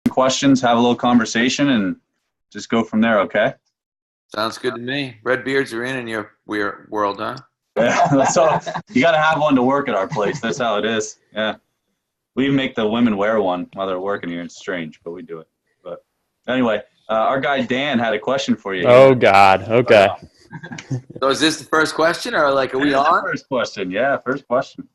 questions, have a little conversation, and just go from there, okay? Sounds good to me. Red beards are in your weird world, huh? Yeah, so you got to have one to work at our place. That's how it is. Yeah. We even make the women wear one while they're working here. It's strange, but we do it. But anyway, our guy Dan had a question for you. Oh, God. Okay. So is this the first question, or like, are we on? First question. Yeah, first question.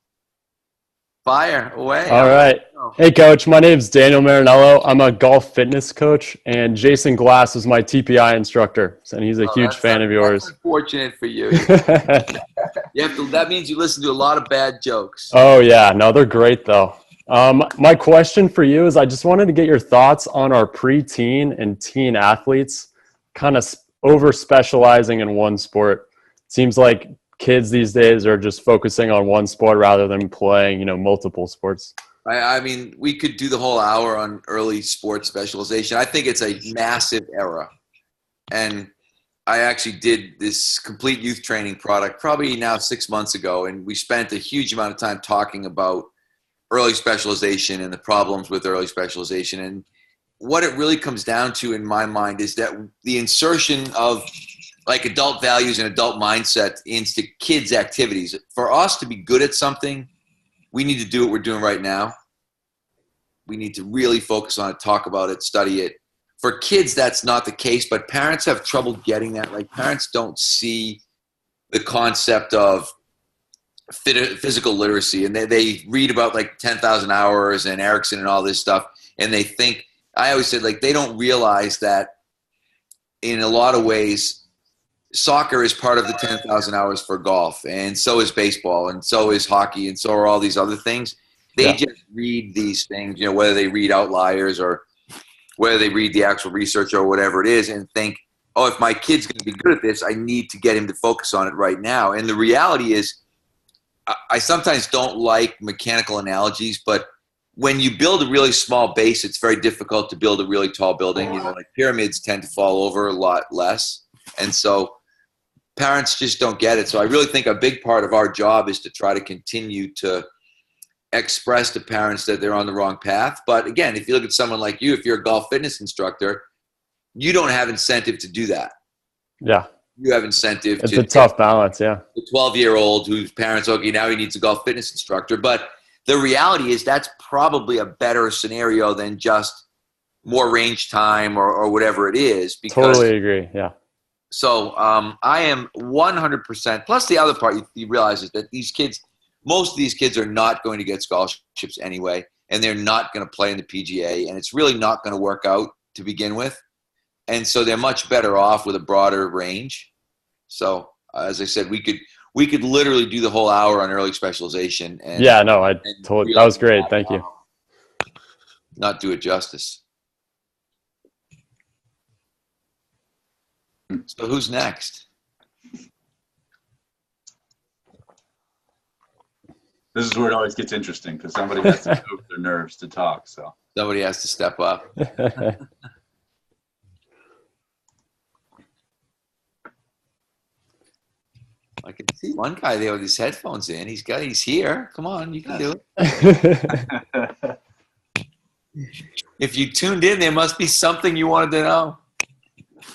Fire away. All right. Hey, Coach. My name's Daniel Marinello. I'm a golf fitness coach, and Jason Glass is my TPI instructor, and he's a huge fan of yours. That's unfortunate for you. That means you listen to a lot of bad jokes. Oh, yeah. No, they're great, though. My question for you is I just wanted to get your thoughts on our preteen and teen athletes kind of over-specializing in one sport. Seems like kids these days are just focusing on one sport rather than playing, multiple sports. I mean, we could do the whole hour on early sports specialization. I think it's a massive era. And I actually did this complete youth training product probably now 6 months ago, and we spent a huge amount of time talking about early specialization and the problems with early specialization. And what it really comes down to in my mind is that the insertion of like adult values and adult mindset into kids' activities. For us to be good at something, we need to do what we're doing right now. We need to really focus on it, talk about it, study it. For kids, that's not the case, but parents have trouble getting that. Like, parents don't see the concept of physical literacy, and they read about like 10,000 hours and Erickson and all this stuff, and they think, I always said, like, they don't realize that in a lot of ways, soccer is part of the 10,000 hours for golf, and so is baseball, and so is hockey, and so are all these other things. They just read these things, whether they read outliers or whether they read the actual research or whatever it is, and think, oh, if my kid's going to be good at this, I need to get him to focus on it right now. And the reality is, I sometimes don't like mechanical analogies, but when you build a really small base, it's very difficult to build a really tall building. Like pyramids tend to fall over a lot less. And so parents just don't get it. So I really think a big part of our job is to try to continue to express to parents that they're on the wrong path. But again, if you look at someone like you, if you're a golf fitness instructor, you don't have incentive to do that. Yeah. You have incentive it's a tough balance, yeah. The 12-year-old whose parents, okay, now he needs a golf fitness instructor. But the reality is that's probably a better scenario than just more range time or whatever it is. Because, totally agree, yeah. So I am 100%. Plus the other part you realize is that these kids, most of these kids are not going to get scholarships anyway, and they're not going to play in the PGA, and it's really not going to work out to begin with. And so they're much better off with a broader range. So as I said, we could literally do the whole hour on early specialization. And, yeah, no, that was great. Thank you. Not do it justice. So who's next? This is where it always gets interesting because somebody has to move their nerves to talk. So somebody has to step up. I can see one guy there with his headphones in. He's here. Come on, you can do it. If you tuned in, there must be something you wanted to know.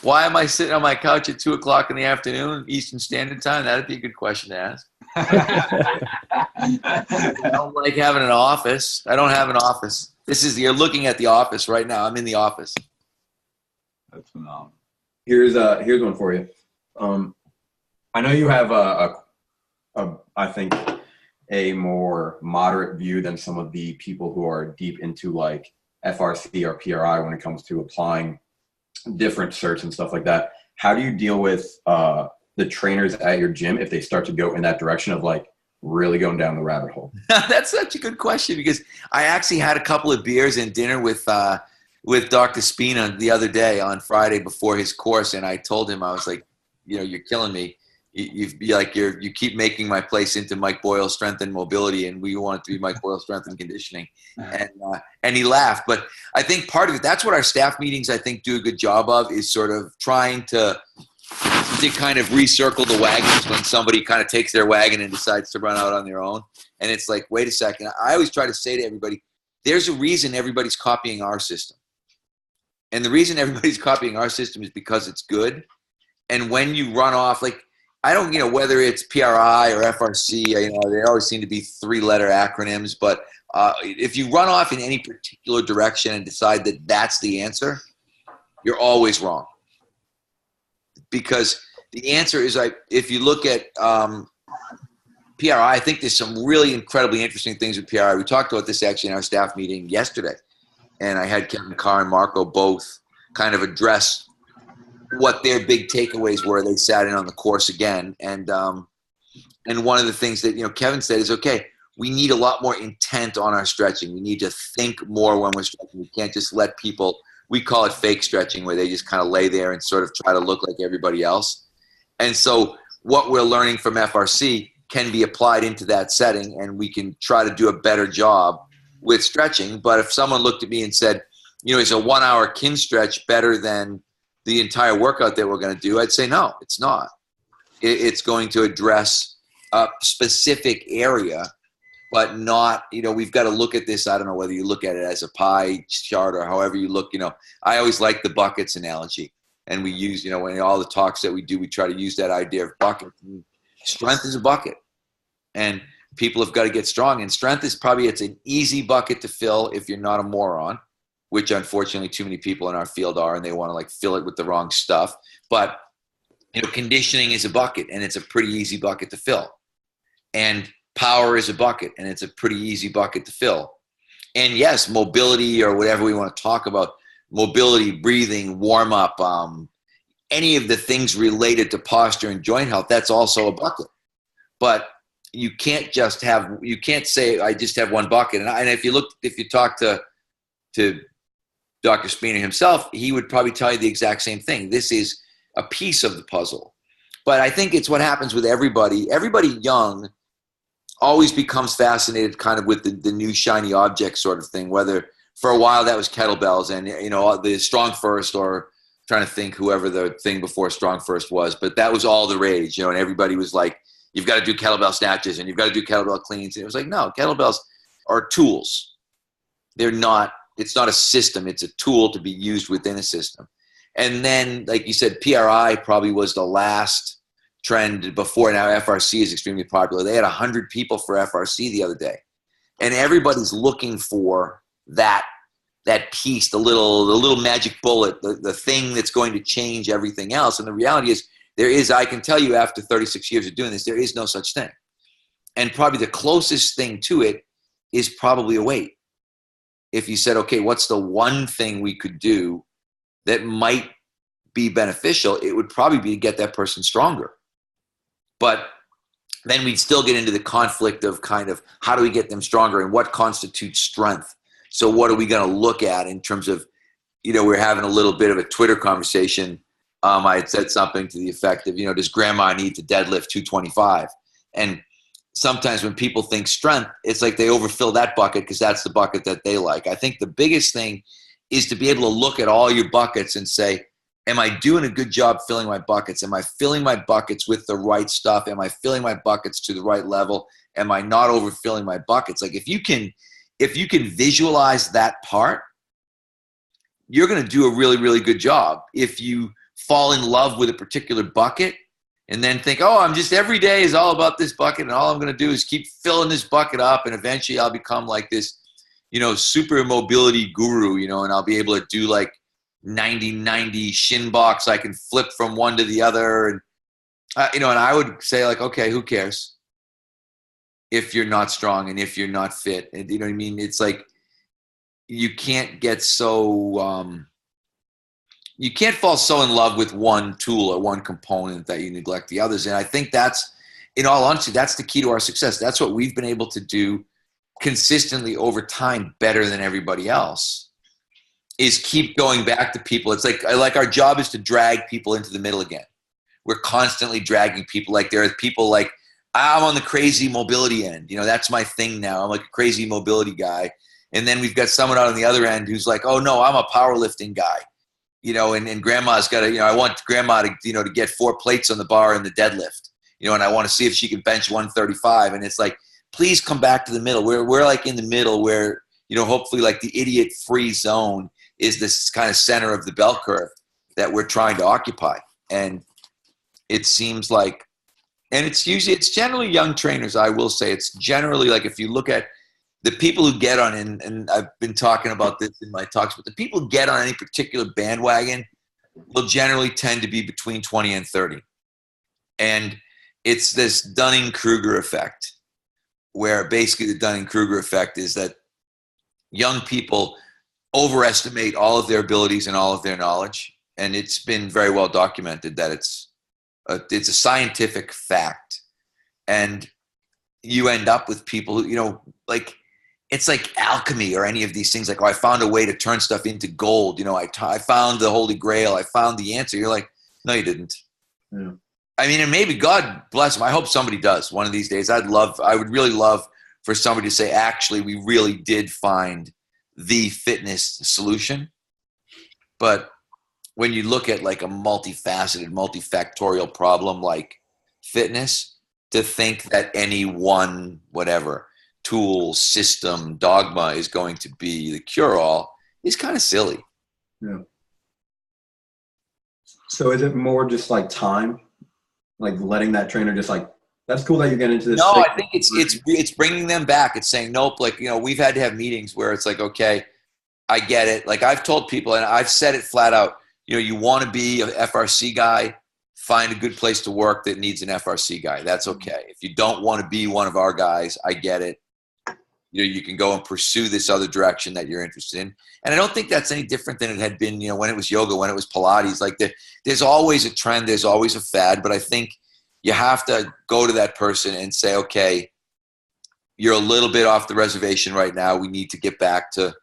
Why am I sitting on my couch at 2:00 in the afternoon, Eastern Standard Time? That'd be a good question to ask. I don't like having an office. I don't have an office. You're looking at the office right now. I'm in the office. That's phenomenal. Here's one for you. I know you have I think a more moderate view than some of the people who are deep into like FRC or PRI when it comes to applying different certs and stuff like that. How do you deal with the trainers at your gym if they start to go in that direction of like really going down the rabbit hole? That's such a good question because I actually had a couple of beers and dinner with Dr. Spina the other day on Friday before his course, and I told him, I was like, you're killing me. You keep making my place into Mike Boyle Strength and Mobility, and we want it to be Mike Boyle Strength and Conditioning. And he laughed. But I think part of it, that's what our staff meetings, I think, do a good job of, is sort of trying to kind of recircle the wagons when somebody kind of takes their wagon and decides to run out on their own. And it's like, wait a second. I always try to say to everybody, there's a reason everybody's copying our system. And the reason everybody's copying our system is because it's good. And when you run off, like, I don't, whether it's PRI or FRC, they always seem to be 3-letter acronyms. But if you run off in any particular direction and decide that that's the answer, you're always wrong. Because the answer is, if you look at PRI, I think there's some really incredibly interesting things with PRI. We talked about this actually in our staff meeting yesterday. And I had Kevin Carr and Marco both kind of address what their big takeaways were. They sat in on the course again. And one of the things that, Kevin said is, okay, we need a lot more intent on our stretching. We need to think more when we're stretching. We can't just let people, we call it fake stretching, where they just kind of lay there and sort of try to look like everybody else. And so what we're learning from FRC can be applied into that setting, and we can try to do a better job with stretching. But if someone looked at me and said, is a 1-hour kin stretch better than the entire workout that we're going to do? I'd say, no, it's not. It's going to address a specific area, but not, we've got to look at this. I don't know whether you look at it as a pie chart or however you look, I always like the buckets analogy. And we use, in all the talks that we do, we try to use that idea of bucket. Strength is a bucket. And people have got to get strong. And strength is it's an easy bucket to fill if you're not a moron, which unfortunately too many people in our field are, and they want to fill it with the wrong stuff. But, conditioning is a bucket, and it's a pretty easy bucket to fill. And power is a bucket, and it's a pretty easy bucket to fill. And yes, mobility, or whatever we want to talk about, mobility, breathing, warm up, any of the things related to posture and joint health, that's also a bucket. But you can't say I just have one bucket. And if you talk to Dr. Spina himself, he would probably tell you the exact same thing. This is a piece of the puzzle. But I think it's what happens with everybody. Everybody young always becomes fascinated kind of with the new shiny object sort of thing, whether for a while that was kettlebells and, the strong first, or trying to think whoever the thing before strong first was, but that was all the rage, and everybody was like, you've got to do kettlebell snatches and you've got to do kettlebell cleans. And it was like, no, kettlebells are tools. It's not a system. It's a tool to be used within a system. And then, like you said, PRI probably was the last trend before. Now FRC is extremely popular. They had 100 people for FRC the other day. And everybody's looking for that piece, the little magic bullet, the thing that's going to change everything else. And the reality is, I can tell you after 36 years of doing this, there is no such thing. And probably the closest thing to it is probably a weight. If you said, okay, what's the one thing we could do that might be beneficial, it would probably be to get that person stronger. But then we'd still get into the conflict of kind of how do we get them stronger and what constitutes strength. So what are we going to look at in terms of, we're having a little bit of a Twitter conversation. I had said something to the effect of, does grandma need to deadlift 225? And sometimes when people think strength, it's like they overfill that bucket because that's the bucket that they like. I think the biggest thing is to be able to look at all your buckets and say, am I doing a good job filling my buckets? Am I filling my buckets with the right stuff? Am I filling my buckets to the right level? Am I not overfilling my buckets? Like if you can visualize that part, you're going to do a really, really good job. If you fall in love with a particular bucket and then think, I'm just every day is all about this bucket and all I'm going to do is keep filling this bucket up and eventually I'll become like this, super mobility guru, and I'll be able to do like 90-90 shin box. I can flip from one to the other. And, and I would say like, okay, who cares if you're not strong and if you're not fit? And, you know what I mean? It's like, you can't get so, you can't fall so in love with one tool or one component that you neglect the others. And I think that's, in all honesty, that's the key to our success. That's what we've been able to do consistently over time better than everybody else, is keep going back to people. It's like our job is to drag people into the middle again. We're constantly dragging people. Like there are people like, I'm on the crazy mobility end. That's my thing now. I'm like a crazy mobility guy. And then we've got someone out on the other end who's like, oh no, I'm a powerlifting guy. And grandma's got to, I want grandma to, to get 4 plates on the bar in the deadlift, and I want to see if she can bench 135. And it's like, please come back to the middle. We're like in the middle where, hopefully like the idiot free zone is this kind of center of the bell curve that we're trying to occupy. And it seems like, and it's generally young trainers. I will say it's generally like, if you look at the people who get on, and I've been talking about this in my talks, but the people who get on any particular bandwagon will generally tend to be between 20 and 30. And it's this Dunning-Kruger effect, where basically the Dunning-Kruger effect is that young people overestimate all of their abilities and all of their knowledge. And it's been very well documented that it's a scientific fact. And you end up with people who, like, it's like alchemy or any of these things. Like, oh, I found a way to turn stuff into gold. I found the Holy Grail. I found the answer. You're like, no, you didn't. Yeah. I mean, and maybe God bless them. I hope somebody does one of these days. I would really love for somebody to say, actually, we really did find the fitness solution. But when you look at like a multifaceted, multifactorial problem like fitness, to think that any one, whatever, tool, system, dogma is going to be the cure-all is kind of silly. Yeah. So is it more just like time? Like letting that trainer just like, that's cool that you're getting into this. No, I think it's bringing them back. It's saying, nope, like, we've had to have meetings where it's like, okay, I get it. Like, I've told people, and I've said it flat out, you want to be a FRC guy, find a good place to work that needs an FRC guy. That's okay. If you don't want to be one of our guys, I get it. You can go and pursue this other direction that you're interested in. And I don't think that's any different than it had been, when it was yoga, when it was Pilates. Like, there's always a trend, there's always a fad, but I think you have to go to that person and say, okay, you're a little bit off the reservation right now. We need to get back to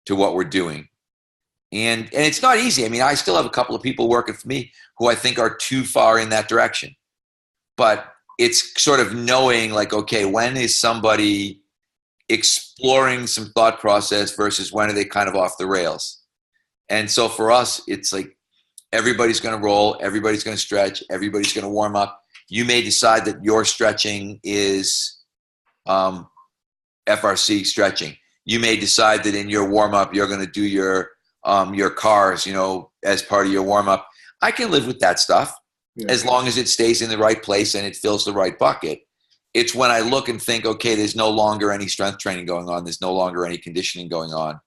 what we're doing. And it's not easy. I mean, I still have a couple of people working for me who I think are too far in that direction. But it's sort of knowing, like, okay, when is somebody exploring some thought process versus when are they kind of off the rails? And so for us, it's like everybody's going to roll, everybody's going to stretch, everybody's going to warm up. You may decide that your stretching is FRC stretching. You may decide that in your warm up, you're going to do your cars, as part of your warm up. I can live with that stuff as long as it stays in the right place and it fills the right bucket. It's when I look and think, okay, there's no longer any strength training going on, there's no longer any conditioning going on,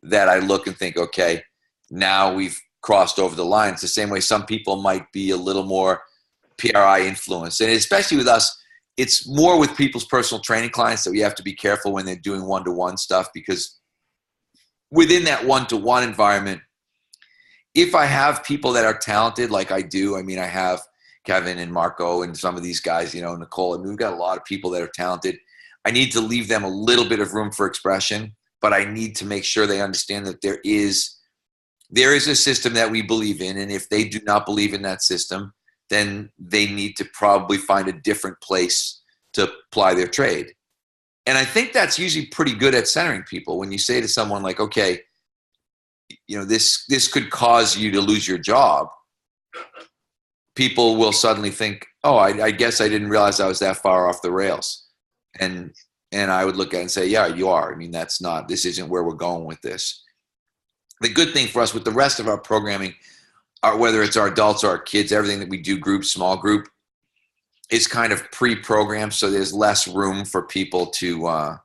that I look and think, okay, now we've crossed over the line. It's the same way some people might be a little more PRI influenced. And especially with us, it's more with people's personal training clients that we have to be careful when they're doing one-to-one stuff, because within that one-to-one environment, if I have people that are talented like I do, I mean, I have Kevin and Marco and some of these guys, Nicole, I mean, we've got a lot of people that are talented. I need to leave them a little bit of room for expression, but I need to make sure they understand that there is a system that we believe in. And if they do not believe in that system, then they need to probably find a different place to apply their trade. And I think that's usually pretty good at centering people. When you say to someone like, okay, this could cause you to lose your job, people will suddenly think, oh, I guess I didn't realize I was that far off the rails. And I would look at it and say, yeah, you are. I mean, this isn't where we're going with this. The good thing for us with the rest of our programming, whether it's our adults or our kids, everything that we do, group, small group, is kind of pre-programmed. So there's less room for people to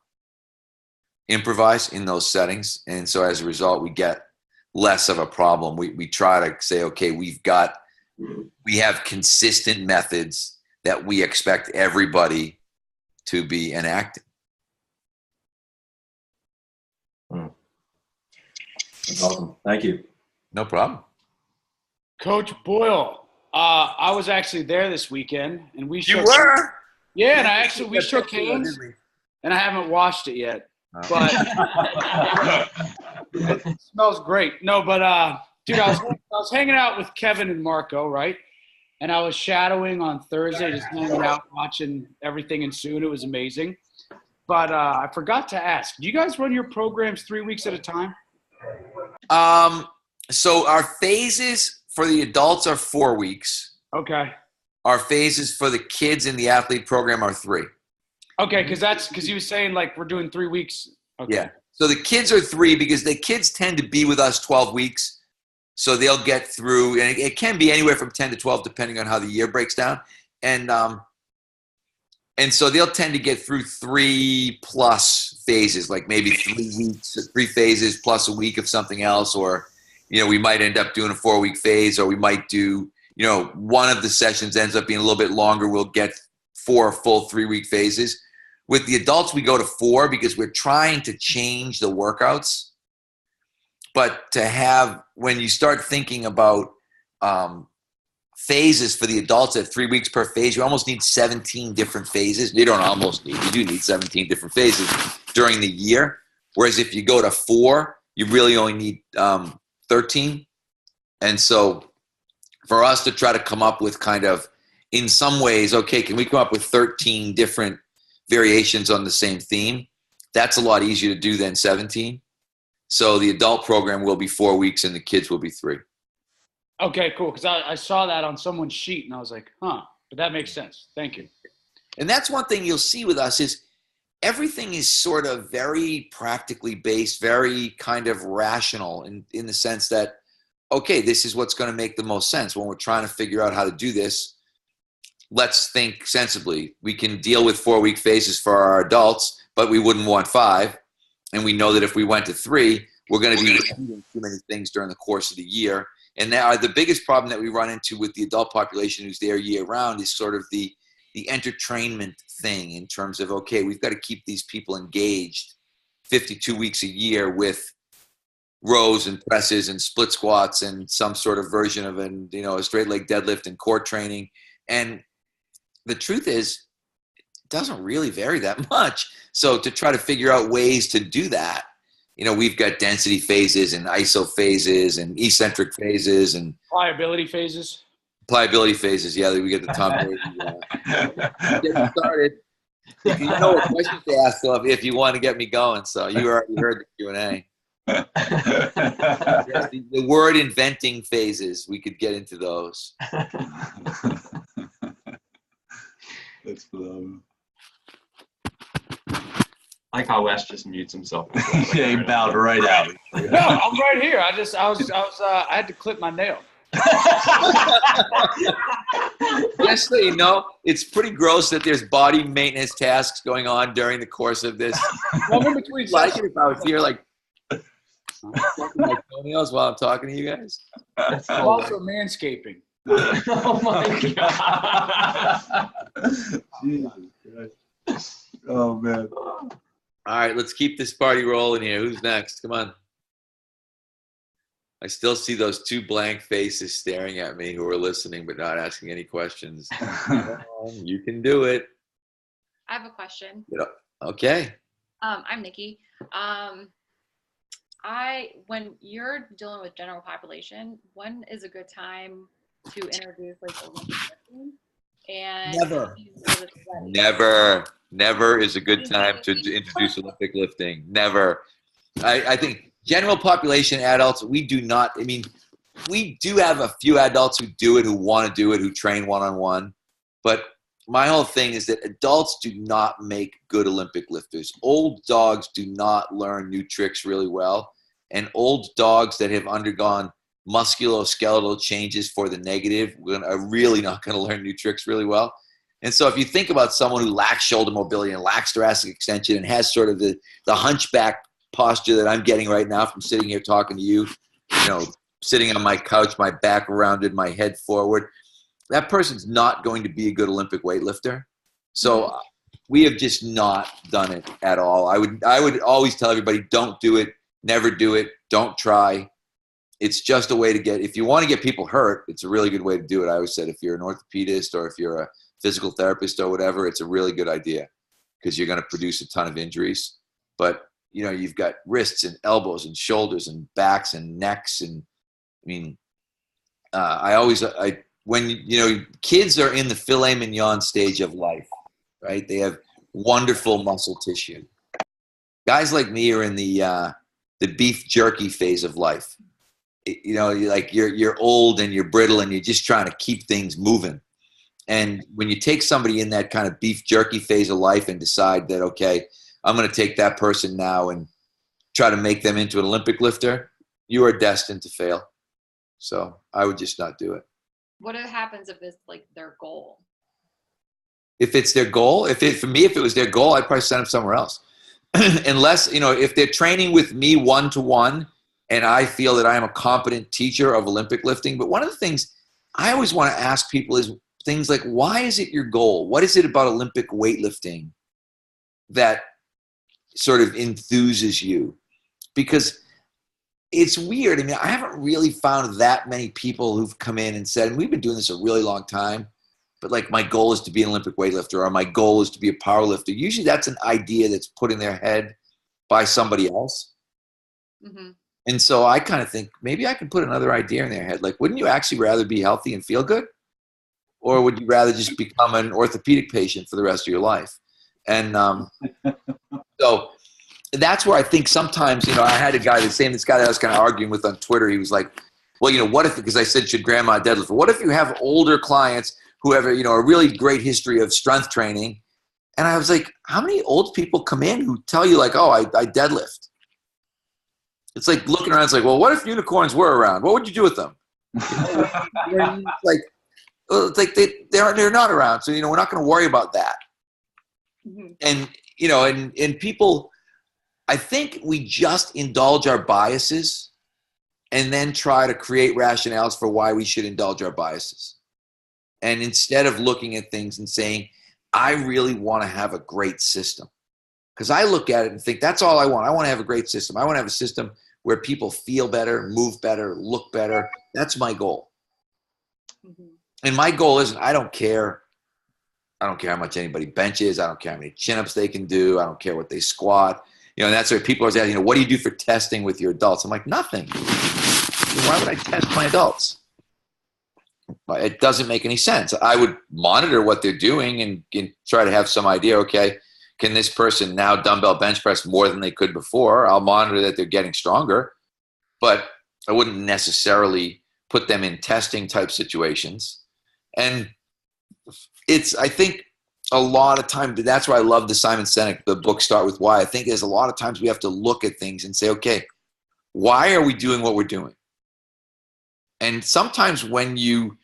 improvise in those settings. And so as a result, we get less of a problem. We try to say, okay, we have consistent methods that we expect everybody to be enacting. That's awesome. Thank you. No problem. Coach Boyle, I was actually there this weekend, and we shook. You were? Yeah, and we shook hands, and I haven't washed it yet, but it smells great. No, but dude, I was hanging out with Kevin and Marco, right? And I was shadowing on Thursday, just hanging out, watching everything ensue. It was amazing. But I forgot to ask, do you guys run your programs 3 weeks at a time? So our phases for the adults are 4 weeks. Okay. Our phases for the kids in the athlete program are 3. Okay, because he was saying like we're doing 3 weeks. Okay. Yeah. So the kids are 3 because the kids tend to be with us 12 weeks. So they'll get through, and it can be anywhere from 10 to 12, depending on how the year breaks down. And so they'll tend to get through 3+ phases, like maybe 3 weeks, 3 phases plus a week of something else. Or, we might end up doing a 4-week phase, or we might do, one of the sessions ends up being a little bit longer. We'll get 4 full 3-week phases. With the adults, we go to 4 because we're trying to change the workouts. But to have, when you start thinking about phases for the adults at 3 weeks per phase, you almost need 17 different phases. You don't almost need, you do need 17 different phases during the year. Whereas if you go to 4, you really only need 13. And so for us to try to come up with kind of, in some ways, okay, can we come up with 13 different variations on the same theme? That's a lot easier to do than 17. So the adult program will be 4 weeks and the kids will be 3. Okay, cool. Because I saw that on someone's sheet and I was like, huh. But that makes sense. Thank you. And that's one thing you'll see with us is everything is sort of very practically based, very kind of rational in the sense that, okay, this is what's going to make the most sense. When we're trying to figure out how to do this, let's think sensibly. We can deal with 4-week phases for our adults, but we wouldn't want 5. And we know that if we went to 3, we're going to be repeating too many things during the course of the year. And now the biggest problem that we run into with the adult population who's there year round is sort of the entertainment thing in terms of, okay, we've got to keep these people engaged 52 weeks a year with rows and presses and split squats and some sort of version of a straight leg deadlift and core training. And the truth is, it doesn't really vary that much. So to try to figure out ways to do that, we've got density phases and iso phases and eccentric phases and Pliability phases. Yeah, we get the Tom Brady. Get started. You know what questions to ask if you want to get me going. So you already heard the Q&A. The word inventing phases, we could get into those. That's phenomenal. I like how Wes just mutes himself. Yeah, he bowed right out. No, I'm right here. I had to clip my nail. Just so you know, it's pretty gross that there's body maintenance tasks going on during the course of this. Well, in between Like it if I was here, like, fucking my toenails while I'm talking to you guys. I'm also manscaping. Oh my god. Jesus Christ. Oh, man. All right, let's keep this party rolling here. Who's next? Come on. I still see those 2 blank faces staring at me who are listening but not asking any questions. You can do it. I have a question. Okay. I'm Nikki. When you're dealing with general population, when is a good time to introduce like Olympic lifting? And Never is a good time to introduce Olympic lifting. Never. I think general population adults, we do not, we do have a few adults who do it, who want to do it, who train one-on-one. But my whole thing is that adults do not make good Olympic lifters. Old dogs do not learn new tricks really well. And old dogs that have undergone musculoskeletal changes for the negative are really not going to learn new tricks really well. And so if you think about someone who lacks shoulder mobility and lacks thoracic extension and has sort of the hunchback posture that I'm getting right now from sitting here talking to you, sitting on my couch, my back rounded, my head forward, that person's not going to be a good Olympic weightlifter. So we have just not done it at all. I would always tell everybody, don't do it, never do it, don't try. It's just a way to if you want to get people hurt, it's a really good way to do it. I always said, if you're an orthopedist or if you're a physical therapist or whatever, it's a really good idea because you're going to produce a ton of injuries. But, you've got wrists and elbows and shoulders and backs and necks. And when kids are in the filet mignon stage of life, right? They have wonderful muscle tissue. Guys like me are in the beef jerky phase of life. You're old and you're brittle and you're just trying to keep things moving. And when you take somebody in that kind of beef jerky phase of life and decide that, okay, I'm going to take that person now and try to make them into an Olympic lifter, you are destined to fail. So I would just not do it. What happens if it's like their goal? If it's their goal, for me, if it was their goal, I'd probably send them somewhere else. Unless, if they're training with me one-to-one and I feel that I am a competent teacher of Olympic lifting. But one of the things I always want to ask people is things like, why is it your goal? What is it about Olympic weightlifting that sort of enthuses you? Because it's weird. I mean, I haven't really found that many people who've come in and said, and we've been doing this a really long time, but like my goal is to be an Olympic weightlifter or my goal is to be a power lifter. Usually that's an idea that's put in their head by somebody else. Mm-hmm. And so I kind of think maybe I can put another idea in their head. Like, wouldn't you actually rather be healthy and feel good? Or would you rather just become an orthopedic patient for the rest of your life? And so that's where I think sometimes, I had a guy, this guy that I was kind of arguing with on Twitter. He was like, well, what if, because I said, should grandma deadlift? What if you have older clients who have, a really great history of strength training? And I was like, how many old people come in who tell you like, oh, I deadlift? It's like looking around, it's like, well, what if unicorns were around? What would you do with them? It's like they're not around. So, we're not going to worry about that. Mm-hmm. And, and people, I think we just indulge our biases and then try to create rationales for why we should indulge our biases. And instead of looking at things and saying, I really want to have a great system. Because I look at it and think, that's all I want. I want to have a great system. I want to have a system where people feel better, move better, look better. That's my goal. Mm-hmm. And my goal isn't, I don't care how much anybody benches. I don't care how many chin-ups they can do. I don't care what they squat. And that's where people are asking, what do you do for testing with your adults? I'm like, nothing. Why would I test my adults? It doesn't make any sense. I would monitor what they're doing and try to have some idea, okay, can this person now dumbbell bench press more than they could before? I'll monitor that they're getting stronger, but I wouldn't necessarily put them in testing type situations. And I think a lot of times, that's why I love the Simon Sinek, the book Start With Why. I think there's a lot of times we have to look at things and say, okay, why are we doing what we're doing? And sometimes when you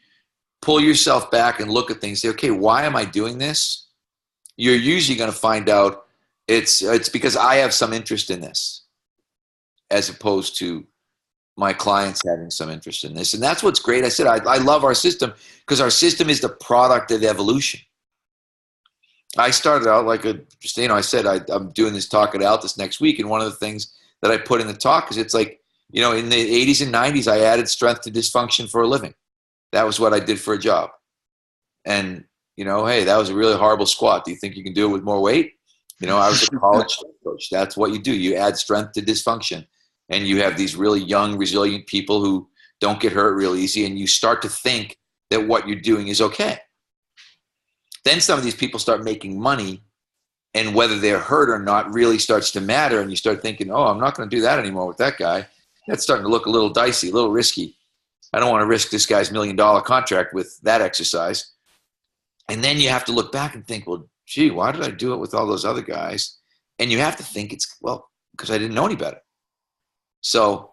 pull yourself back and look at things, say, okay, why am I doing this? You're usually going to find out it's because I have some interest in this, as opposed to my clients having some interest in this. And that's what's great. I said, I love our system because our system is the product of evolution. I started out I said, I'm doing this talk at Altus next week. And one of the things that I put in the talk is it's like, in the 80s and 90s, I added strength to dysfunction for a living. That was what I did for a job. And, hey, that was a really horrible squat. Do you think you can do it with more weight? I was a college strength coach. That's what you do. You add strength to dysfunction. And you have these really young, resilient people who don't get hurt real easy. And you start to think that what you're doing is okay. Then some of these people start making money. And whether they're hurt or not really starts to matter. And you start thinking, oh, I'm not going to do that anymore with that guy. That's starting to look a little dicey, a little risky. I don't want to risk this guy's $1 million contract with that exercise. And then you have to look back and think, well, gee, why did I do it with all those other guys? And you have to think because I didn't know any better. So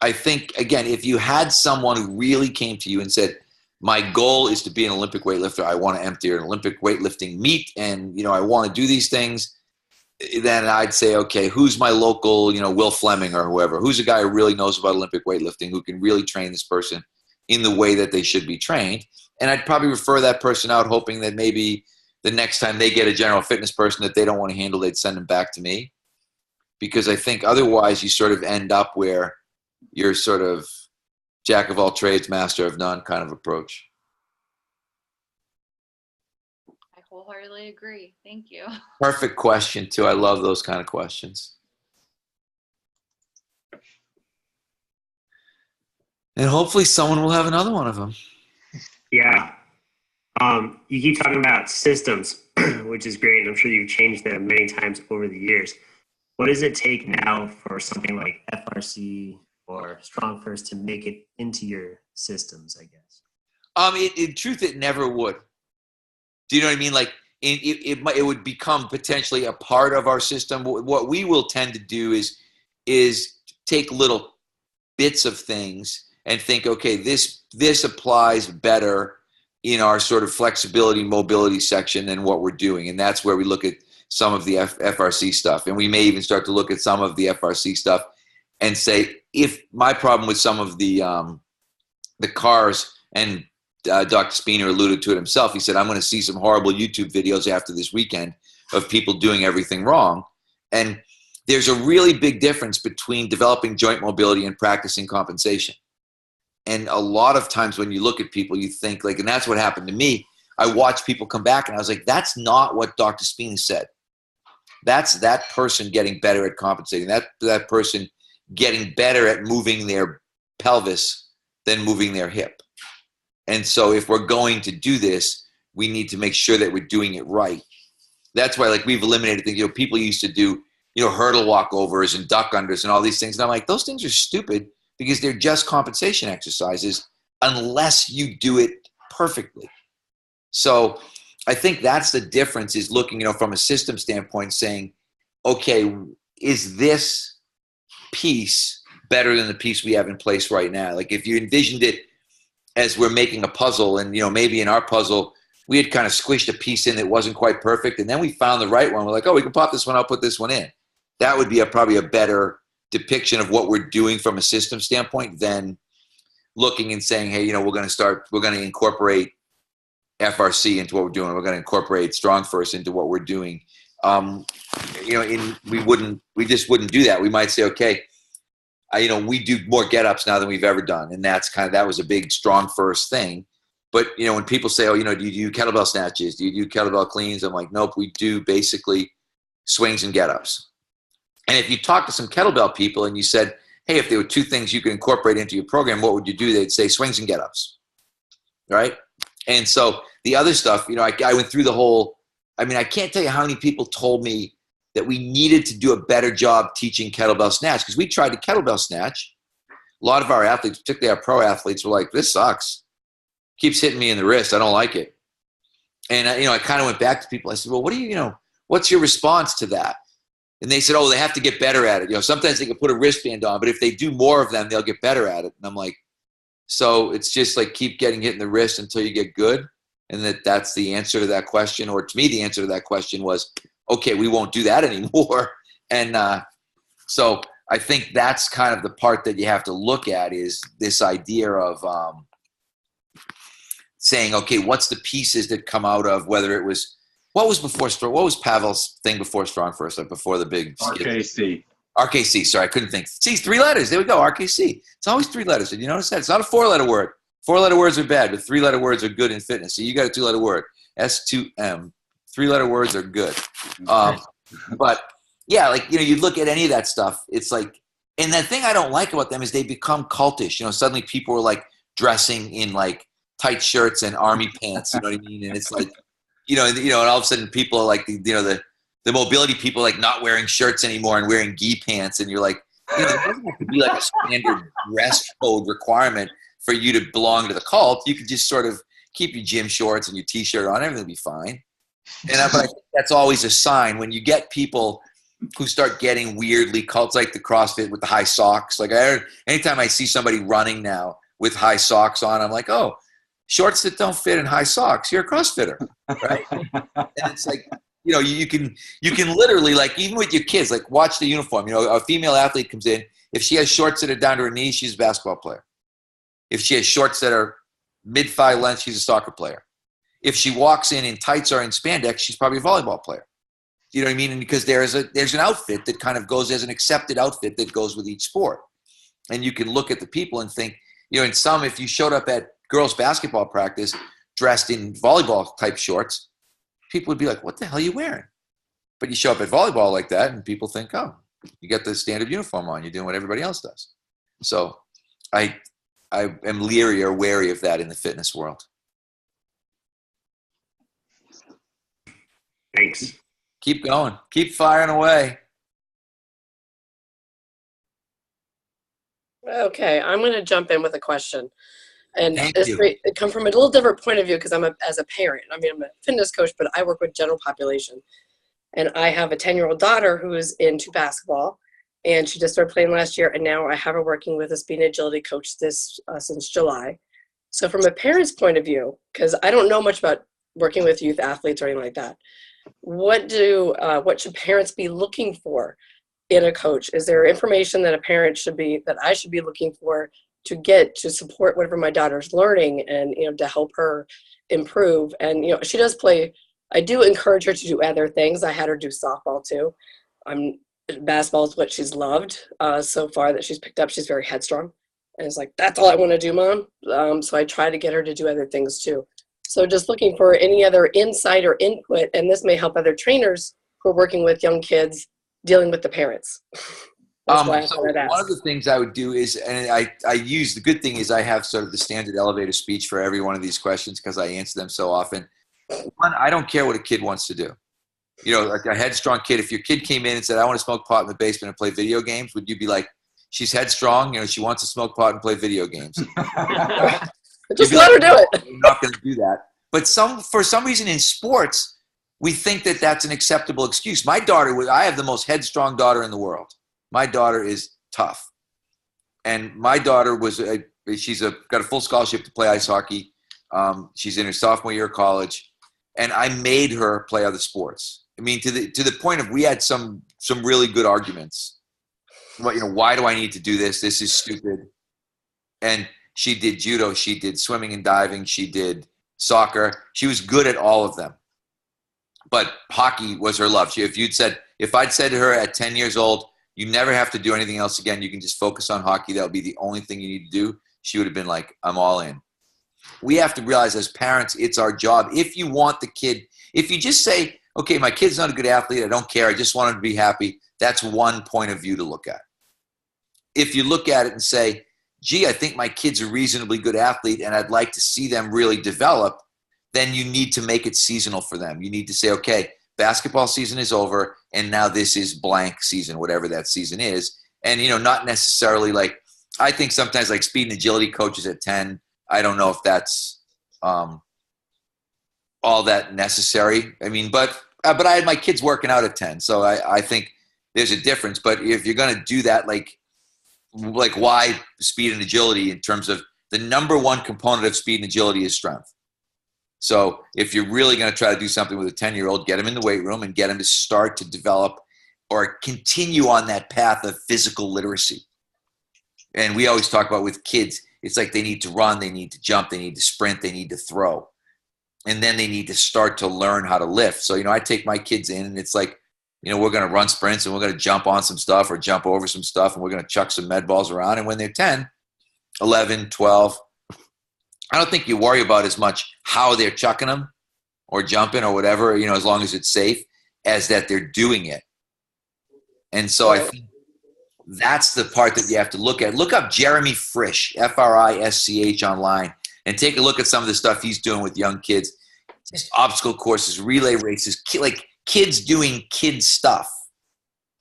I think, again, if you had someone who really came to you and said, my goal is to be an Olympic weightlifter, I want to empty an Olympic weightlifting meet, and, I want to do these things, then I'd say, okay, who's my local, Will Fleming or whoever? Who's a guy who really knows about Olympic weightlifting, who can really train this person in the way that they should be trained? And I'd probably refer that person out, hoping that maybe the next time they get a general fitness person that they don't want to handle, they'd send them back to me. Because I think otherwise you sort of end up where you're sort of jack of all trades, master of none kind of approach. I wholeheartedly agree. Thank you. Perfect question, too. I love those kind of questions. And hopefully someone will have another one of them. Yeah. You keep talking about systems, which is great. And I'm sure you've changed them many times over the years. What does it take now for something like FRC or Strong First to make it into your systems, I guess? In truth, it never would. Do you know what I mean? Like, it would become potentially a part of our system. What we will tend to do is is take little bits of things and think, okay, this applies better in our sort of flexibility, mobility section than what we're doing. And that's where we look at some of the FRC stuff. And we may even start to look at some of the FRC stuff and say, if my problem with some of the cars, and Dr. Spina alluded to it himself, he said, I'm going to see some horrible YouTube videos after this weekend of people doing everything wrong. And there's a really big difference between developing joint mobility and practicing compensation. And a lot of times when you look at people, you think like, and that's what happened to me. I watched people come back and I was like, that's not what Dr. Spina said. That's that person getting better at compensating. That person getting better at moving their pelvis than moving their hip. And so if we're going to do this, we need to make sure that we're doing it right. That's why, like, we've eliminated things. People used to do, hurdle walkovers and duck unders and all these things. And I'm like, those things are stupid because they're just compensation exercises unless you do it perfectly. So I think that's the difference, is looking, from a system standpoint, saying, okay, is this piece better than the piece we have in place right now? Like, if you envisioned it as we're making a puzzle, and maybe in our puzzle we had kind of squished a piece in that wasn't quite perfect, and then we found the right one. We're like, oh, we can pop this one out, put this one in. That would be probably a better depiction of what we're doing from a system standpoint than looking and saying, hey, we're going to incorporate FRC into what we're doing. We're going to incorporate Strong First into what we're doing. We just wouldn't do that. We might say, okay, we do more get-ups now than we've ever done. And that was a big Strong First thing. But, when people say, oh, do you do kettlebell snatches? Do you do kettlebell cleans? I'm like, nope, we do basically swings and get-ups. And if you talk to some kettlebell people and you said, hey, if there were two things you could incorporate into your program, what would you do? They'd say swings and get-ups, right? And so the other stuff, I went through the whole, I can't tell you how many people told me that we needed to do a better job teaching kettlebell snatch, because we tried to kettlebell snatch. A lot of our athletes, particularly our pro athletes, were like, this sucks. Keeps hitting me in the wrist. I don't like it. And, I kind of went back to people. I said, well, what's your response to that? And they said, oh, they have to get better at it. Sometimes they can put a wristband on, but if they do more of them, they'll get better at it. And I'm like, so it's just like keep getting hit in the wrist until you get good? And that's the answer to that question. Or to me, the answer to that question was, okay, we won't do that anymore. And so I think that's kind of the part that you have to look at, is this idea of saying, okay, what's the pieces that come out of, whether it was, what was Pavel's thing before Strong First, like before the big RKC. RKC, sorry, I couldn't think. See, 3 letters. There we go, RKC. It's always 3 letters. Did you notice that? It's not a 4-letter word. 4-letter words are bad, but 3-letter words are good in fitness. So you got a 2-letter word, S2M. 3-letter words are good. But yeah, like, you look at any of that stuff, it's like, and the thing I don't like about them is they become cultish. Suddenly people are like dressing in like tight shirts and army pants, you know what I mean? And it's like, and all of a sudden people are like, the mobility people like not wearing shirts anymore and wearing gi pants. And you're like, it doesn't have to be like a standard dress code requirement for you to belong to the cult. You could just sort of keep your gym shorts and your t-shirt on, everything will be fine. And I think that's always a sign when you get people who start getting weirdly cults, like the CrossFit with the high socks. Like anytime I see somebody running now with high socks on, I'm like, oh, shorts that don't fit in high socks, you're a CrossFitter, right? And it's like, you can literally, like, even with your kids, like, watch the uniform. A female athlete comes in. If she has shorts that are down to her knees, she's a basketball player. If she has shorts that are mid-thigh length, she's a soccer player. If she walks in tights or in spandex, she's probably a volleyball player. You know what I mean? And because there's an outfit that kind of goes as an accepted outfit that goes with each sport. And you can look at the people and think, in some, if you showed up at girls' basketball practice dressed in volleyball type shorts, people would be like, what the hell are you wearing? But you show up at volleyball like that and people think, oh, you got the standard uniform on. You're doing what everybody else does. So I am leery or wary of that in the fitness world. Thanks. Keep going. Keep firing away. Okay, I'm going to jump in with a question. And Thank this you. it come from a little different point of view because as a parent. I'm a fitness coach, but I work with general population. And I have a 10-year-old daughter who is into basketball. and she just started playing last year. And now I have her working with a speed and agility coach since July. So from a parent's point of view, because I don't know much about working with youth athletes or anything like that, what should parents be looking for in a coach? Is there information that I should be looking for to get to support whatever my daughter's learning and, to help her improve? And, she does play. I do encourage her to do other things. I had her do softball too. Basketball is what she's loved so far that she's picked up. She's very headstrong. And it's like, that's all I want to do, Mom. So I try to get her to do other things too. So just looking for any other insight or input, and this may help other trainers who are working with young kids dealing with the parents. That's why I So thought I'd one ask. of the things I would do is, and I use, the good thing is I have sort of the standard elevator speech for every one of these questions because I answer them so often. One, I don't care what a kid wants to do. Like a headstrong kid, if your kid came in and said, I want to smoke pot in the basement and play video games, would you be like, she's headstrong, she wants to smoke pot and play video games? Just let her do it. I'm not going to do that. But for some reason in sports, we think that that's an acceptable excuse. I have the most headstrong daughter in the world. My daughter is tough. And my daughter got a full scholarship to play ice hockey. She's in her sophomore year of college. And I made her play other sports. I mean, to the point of, we had some really good arguments. Why do I need to do this? This is stupid. And she did judo. She did swimming and diving. She did soccer. She was good at all of them. But hockey was her love. If I'd said to her at 10 years old, you never have to do anything else again, you can just focus on hockey, that'll be the only thing you need to do, she would have been like, I'm all in. We have to realize as parents, it's our job. If you want the kid, if you just say, okay, my kid's not a good athlete, I don't care, I just want him to be happy, that's one point of view to look at. If you look at it and say, gee, I think my kid's a reasonably good athlete and I'd like to see them really develop, then you need to make it seasonal for them. You need to say, okay, basketball season is over and now this is blank season, whatever that season is. And, not necessarily like, I think sometimes like speed and agility coaches at 10, I don't know if that's all that necessary. I mean, but I had my kids working out at 10, so I think there's a difference. But if you're going to do that, like why speed and agility, in terms of the number one component of speed and agility is strength. So if you're really going to try to do something with a 10-year-old, get him in the weight room and get him to start to develop or continue on that path of physical literacy. And we always talk about with kids, it's like they need to run, they need to jump, they need to sprint, they need to throw. And then they need to start to learn how to lift. So, I take my kids in and it's like, we're going to run sprints and we're going to jump on some stuff or jump over some stuff and we're going to chuck some med balls around. And when they're 10, 11, 12, I don't think you worry about as much how they're chucking them or jumping or whatever, as long as it's safe, as that they're doing it. And so I think that's the part that you have to look at. Look up Jeremy Frisch, Frisch online, and take a look at some of the stuff he's doing with young kids. Just obstacle courses, relay races, like kids doing kid stuff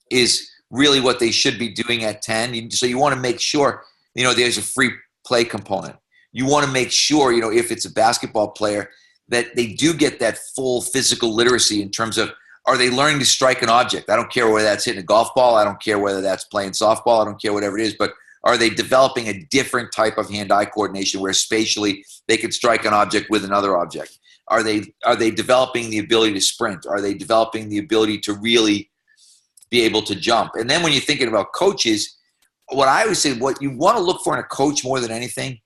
is really what they should be doing at 10. So you want to make sure, there's a free play component. You want to make sure, if it's a basketball player, that they do get that full physical literacy in terms of, are they learning to strike an object? I don't care whether that's hitting a golf ball. I don't care whether that's playing softball. I don't care whatever it is. But are they developing a different type of hand-eye coordination where spatially they could strike an object with another object? Are they developing the ability to sprint? Are they developing the ability to really be able to jump? And then when you're thinking about coaches, what I always say, what you want to look for in a coach more than anything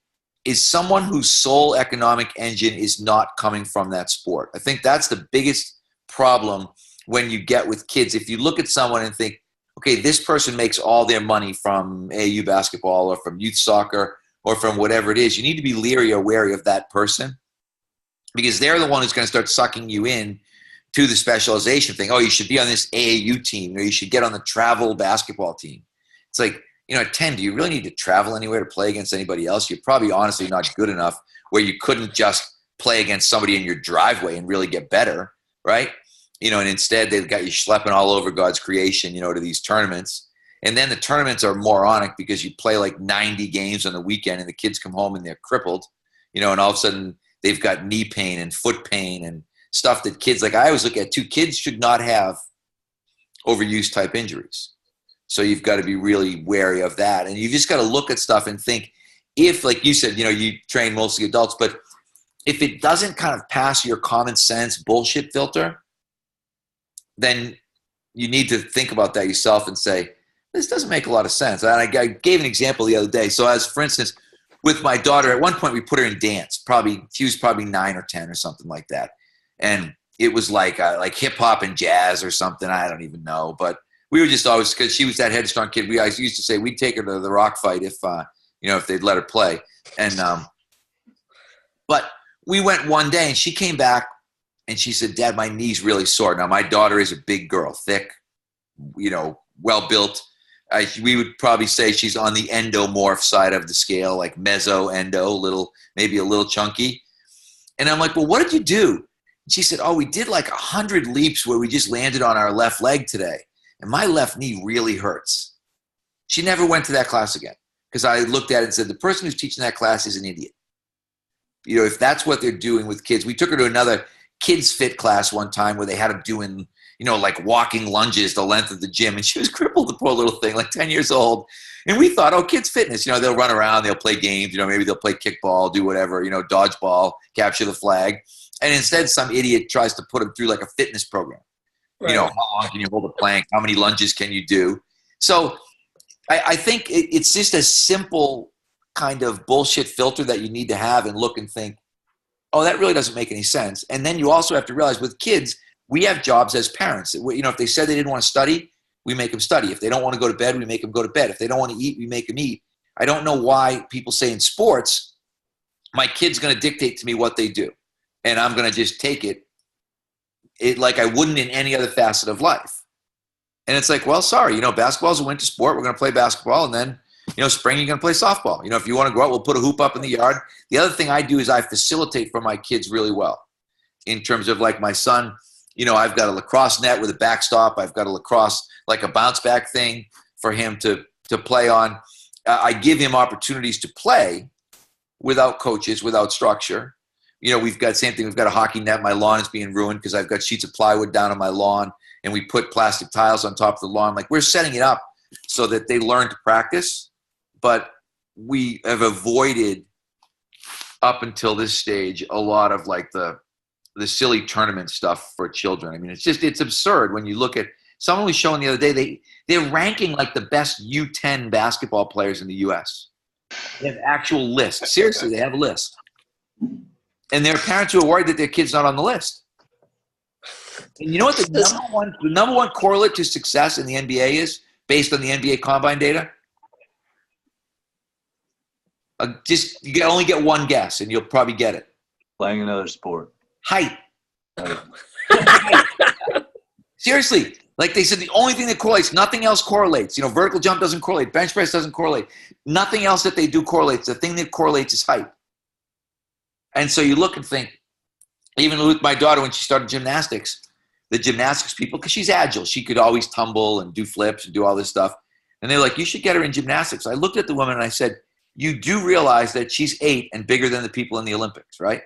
is someone whose sole economic engine is not coming from that sport. I think that's the biggest problem when you get with kids. If you look at someone and think, okay, this person makes all their money from AAU basketball or from youth soccer or from whatever it is, you need to be leery or wary of that person, because they're the one who's going to start sucking you in to the specialization thing. Oh, you should be on this AAU team, or you should get on the travel basketball team. It's like, at 10, do you really need to travel anywhere to play against anybody else? You're probably honestly not good enough where you couldn't just play against somebody in your driveway and really get better, right? And instead they've got you schlepping all over God's creation, to these tournaments. And then the tournaments are moronic because you play like 90 games on the weekend and the kids come home and they're crippled, and all of a sudden they've got knee pain and foot pain and stuff that kids, like I always look at too, kids should not have overuse type injuries. So you've got to be really wary of that. And you just got to look at stuff and think, if, like you said, you train mostly adults, but if it doesn't kind of pass your common sense bullshit filter, then you need to think about that yourself and say, this doesn't make a lot of sense. And I gave an example the other day. So as, for instance, with my daughter, at one point we put her in dance. She was probably 9 or 10 or something like that. And it was like hip hop and jazz or something. I don't even know. But we were just always, because she was that headstrong kid, we always used to say we'd take her to the rock fight if they'd let her play. And but we went one day and she came back and she said, Dad, my knee's really sore. Now, my daughter is a big girl, thick, well built. We would probably say she's on the endomorph side of the scale, like meso-endo, maybe a little chunky. And I'm like, well, what did you do? And she said, oh, we did like 100 leaps where we just landed on our left leg today. And my left knee really hurts. She never went to that class again because I looked at it and said, the person who's teaching that class is an idiot. If that's what they're doing with kids. We took her to another kids fit class one time where they had them doing, like walking lunges the length of the gym. And she was crippled, the poor little thing, like 10 years old. And we thought, oh, kids fitness, they'll run around, they'll play games, maybe they'll play kickball, do whatever, dodgeball, capture the flag. And instead some idiot tries to put them through like a fitness program. Right. How long can you hold a plank? How many lunges can you do? So I think it's just a simple kind of bullshit filter that you need to have and look and think, oh, that really doesn't make any sense. And then you also have to realize with kids, we have jobs as parents. If they said they didn't want to study, we make them study. If they don't want to go to bed, we make them go to bed. If they don't want to eat, we make them eat. I don't know why people say in sports, my kid's going to dictate to me what they do. And I'm going to just take it like I wouldn't in any other facet of life. And it's like, well, sorry, basketball is a winter sport. We're going to play basketball. And then, spring, you're going to play softball. If you want to go out, we'll put a hoop up in the yard. The other thing I do is I facilitate for my kids really well in terms of like my son, I've got a lacrosse net with a backstop. I've got a lacrosse, like a bounce back thing for him to play on. I give him opportunities to play without coaches, without structure. We've got same thing. We've got a hockey net. My lawn is being ruined because I've got sheets of plywood down on my lawn and we put plastic tiles on top of the lawn. Like we're setting it up so that they learn to practice, but we have avoided up until this stage a lot of like the silly tournament stuff for children. I mean, it's absurd when you look at someone was showing the other day, they're ranking like the best U10 basketball players in the US. They have actual lists. Seriously, they have a list. And there are parents who are worried that their kid's not on the list. And you know what the number one correlate to success in the NBA is based on the NBA Combine data? You only get one guess, and you'll probably get it. Playing another sport. Height. Seriously. Like they said, the only thing that correlates, nothing else correlates. Vertical jump doesn't correlate. Bench press doesn't correlate. Nothing else that they do correlates. The thing that correlates is height. And so you look and think, even with my daughter when she started gymnastics, the gymnastics people, because she's agile, she could always tumble and do flips and do all this stuff. And they're like, you should get her in gymnastics. I looked at the woman and I said, you do realize that she's 8 and bigger than the people in the Olympics, right?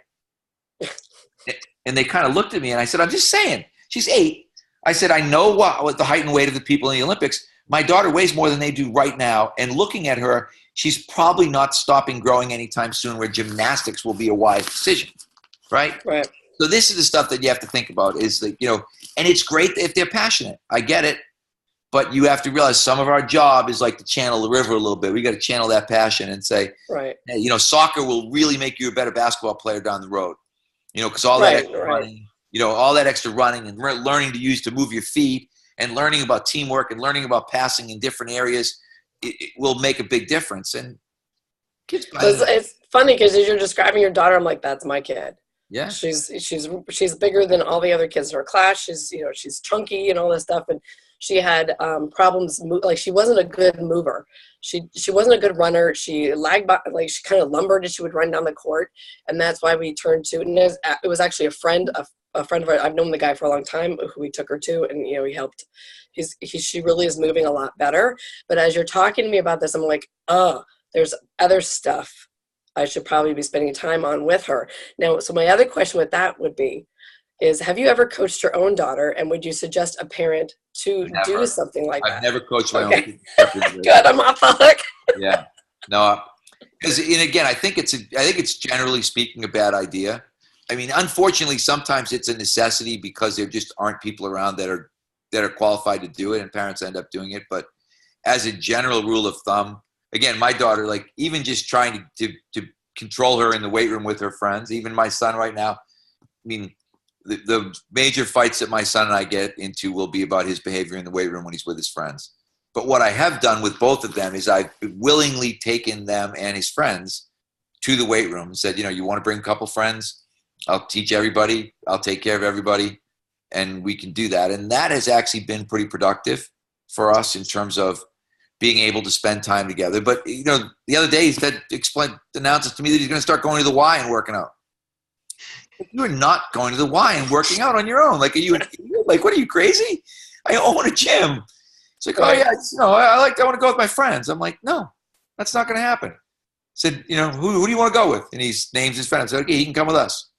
And they kind of looked at me and I said, I'm just saying, she's 8. I said, I know what the height and weight of the people in the Olympics. My daughter weighs more than they do right now. And looking at her, she's probably not stopping growing anytime soon where gymnastics will be a wise decision, right? Right. So this is the stuff that you have to think about is that, and it's great if they're passionate. I get it. But you have to realize some of our job is like to channel the river a little bit. We got to channel that passion and say, right. Hey, soccer will really make you a better basketball player down the road. Because all that extra running, all that extra running and learning to move your feet and learning about teamwork and learning about passing in different areas, it will make a big difference. And kids, it's funny because as you're describing your daughter, I'm like, that's my kid. Yeah, she's bigger than all the other kids in her class. She's chunky and all this stuff, and she had problems. Like she wasn't a good mover. She wasn't a good runner. She lagged by, like she kind of lumbered as she would run down the court, and that's why we turned to. And it was actually a friend of ours. I've known the guy for a long time who we took her to, and he helped. She really is moving a lot better. But as you're talking to me about this, I'm like, oh, there's other stuff I should probably be spending time on with her. Now, so my other question with that would be, have you ever coached your own daughter, and would you suggest a parent to do Never. something like I've that? never coached my Okay. own kids. Good, I'm off the hook. Yeah. No, because and again, I think it's generally speaking a bad idea. I mean, unfortunately, sometimes it's a necessity because there just aren't people around that are qualified to do it, and parents end up doing it. But as a general rule of thumb, again, my daughter, like even just trying to control her in the weight room with her friends, even my son right now. I mean, the major fights that my son and I get into will be about his behavior in the weight room when he's with his friends. But what I have done with both of them is I've willingly taken them and his friends to the weight room and said, you want to bring a couple friends? I'll teach everybody. I'll take care of everybody. And we can do that. And that has actually been pretty productive for us in terms of being able to spend time together. But, the other day he announces to me that he's going to start going to the Y and working out. You are not going to the Y and working out on your own. Like, what are you, crazy? I own a gym. It's like, oh yeah, I want to go with my friends. I'm like, no, that's not going to happen. I said, who do you want to go with? And he names his friends. I said, okay, he can come with us.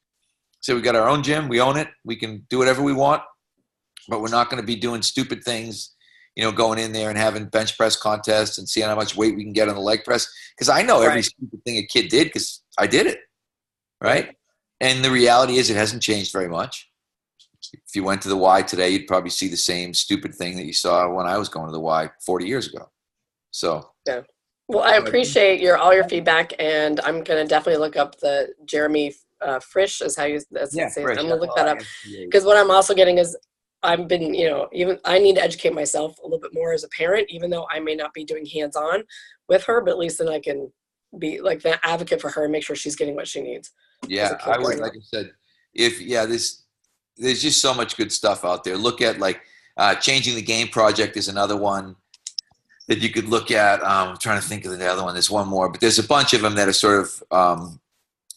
So we got our own gym. We own it. We can do whatever we want, but we're not going to be doing stupid things, going in there and having bench press contests and seeing how much weight we can get on the leg press. Because I know every stupid thing a kid did because I did it, right? And the reality is it hasn't changed very much. If you went to the Y today, you'd probably see the same stupid thing that you saw when I was going to the Y 40 years ago. So yeah. Well, I appreciate all your feedback, and I'm gonna definitely look up the Jeremy Frisch is how you say it. I'm gonna look that up because what I'm also getting is I've been even I need to educate myself a little bit more as a parent, even though I may not be doing hands-on with her, but at least then I can be like the advocate for her and make sure she's getting what she needs. Yeah, I would, like I said, there's just so much good stuff out there. Look at Changing the Game Project is another one that you could look at. I'm trying to think of the other one. There's one more, but there's a bunch of them that are sort of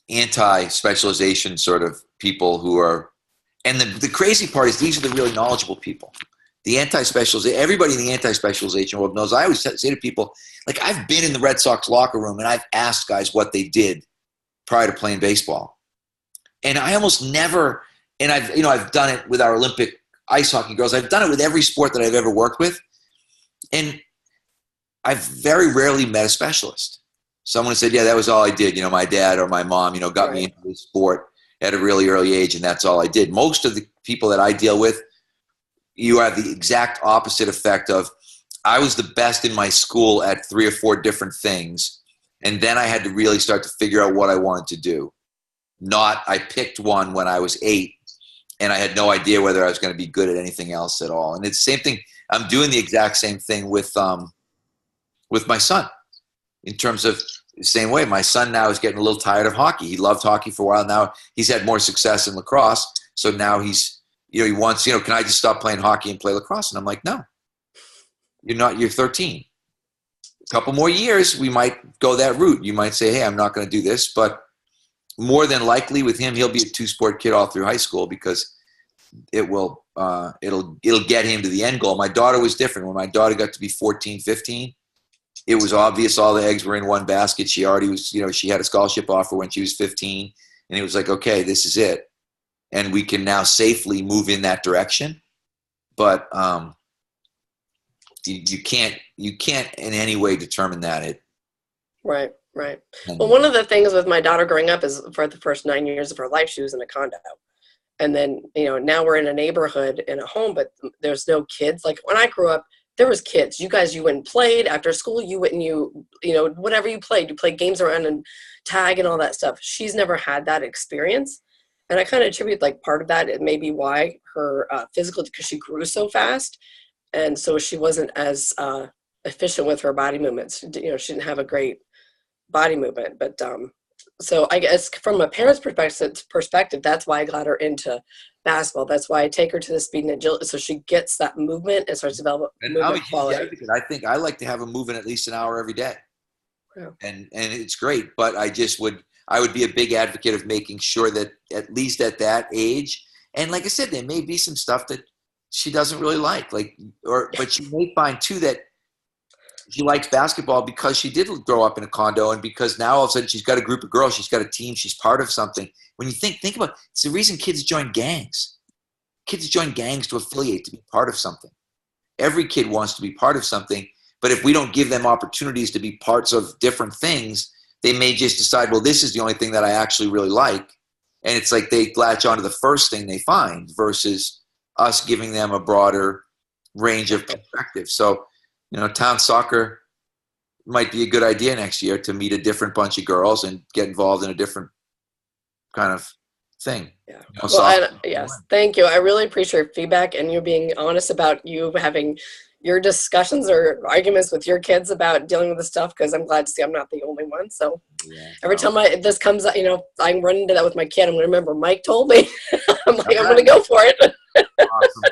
anti-specialization sort of people who are, and the crazy part is these are the really knowledgeable people. The anti-specialization, everybody in the anti-specialization world knows. I always say to people, like, I've been in the Red Sox locker room and I've asked guys what they did prior to playing baseball. And I almost never, and I've done it with our Olympic ice hockey girls. I've done it with every sport that I've ever worked with. And I've very rarely met a specialist. Someone said, yeah, that was all I did. My dad or my mom, got me into this sport at a really early age, and that's all I did. Most of the people that I deal with, you have the exact opposite effect of, I was the best in my school at 3 or 4 different things, and then I had to really start to figure out what I wanted to do. Not I picked one when I was 8, and I had no idea whether I was going to be good at anything else at all. And it's the same thing. I'm doing the exact same thing with my son in terms of the same way. My son now is getting a little tired of hockey. He loved hockey for a while. Now he's had more success in lacrosse. So now he's, he wants, can I just stop playing hockey and play lacrosse? And I'm like, no, you're 13. A couple more years, we might go that route. You might say, hey, I'm not going to do this, but more than likely with him, he'll be a 2-sport kid all through high school because it'll get him to the end goal. My daughter was different. When my daughter got to be 14, 15, it was obvious all the eggs were in one basket. She already was, she had a scholarship offer when she was 15, and it was like, okay, this is it. And we can now safely move in that direction. But you can't in any way determine that. Right. Well, one of the things with my daughter growing up is for the first 9 years of her life, she was in a condo. And then, now we're in a neighborhood in a home, but there's no kids. Like when I grew up, there was kids. You went and played after school. You went and whatever you played games around and tag and all that stuff. She's never had that experience. And I kind of attribute part of that, it may be why her physical, because she grew so fast. And so she wasn't as efficient with her body movements. She didn't have a great body movement. But so I guess from a parent's perspective, that's why I got her into basketball. That's why I take her to the speed and agility, so she gets that movement and starts to develop movement quality. I think I like to have them moving at least an hour every day. Yeah. And it's great, but I would be a big advocate of making sure that at least at that age, and like I said, there may be some stuff that she doesn't really like, but she may find too that she likes basketball because she did grow up in a condo, and because now all of a sudden she's got a group of girls, she's got a team, she's part of something. When you think about it, it's the reason kids join gangs. Kids join gangs to affiliate, to be part of something. Every kid wants to be part of something, but if we don't give them opportunities to be parts of different things, they may just decide, well, this is the only thing that I actually really like. And it's like they latch onto the first thing they find versus us giving them a broader range of perspectives. So, town soccer might be a good idea next year to meet a different bunch of girls and get involved in a different kind of thing. Yeah. Well, yes, thank you. I really appreciate your feedback and you being honest about you having your discussions or arguments with your kids about dealing with this stuff, because I'm glad to see I'm not the only one. So every time this comes up, I run into that with my kid. I'm going to remember Mike told me. I'm like, I'm going to go for it. Awesome.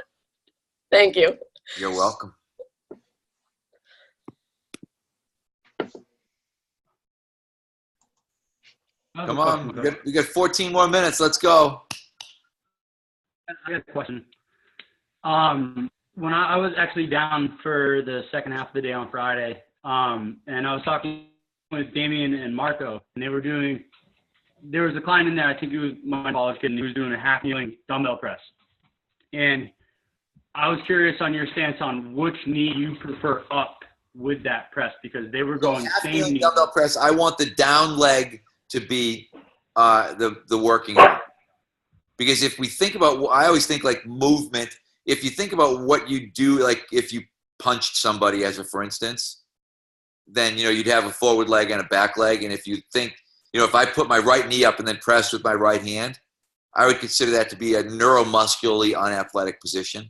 Thank you. You're welcome. Come on, we got 14 more minutes. Let's go. I got a question. When I was actually down for the second half of the day on Friday, and I was talking with Damien and Marco, and there was a client in there, I think he was my college kid, and he was doing a half kneeling dumbbell press. And I was curious on your stance on which knee you prefer up with that press, because they were going same knee. Dumbbell press, I want the down leg to be the working leg. Because if we think about, I always think like movement, if you think about what you do, like if you punched somebody as a, for instance, then, you'd have a forward leg and a back leg. And if you think, if I put my right knee up and then press with my right hand, I would consider that to be a neuromuscularly unathletic position.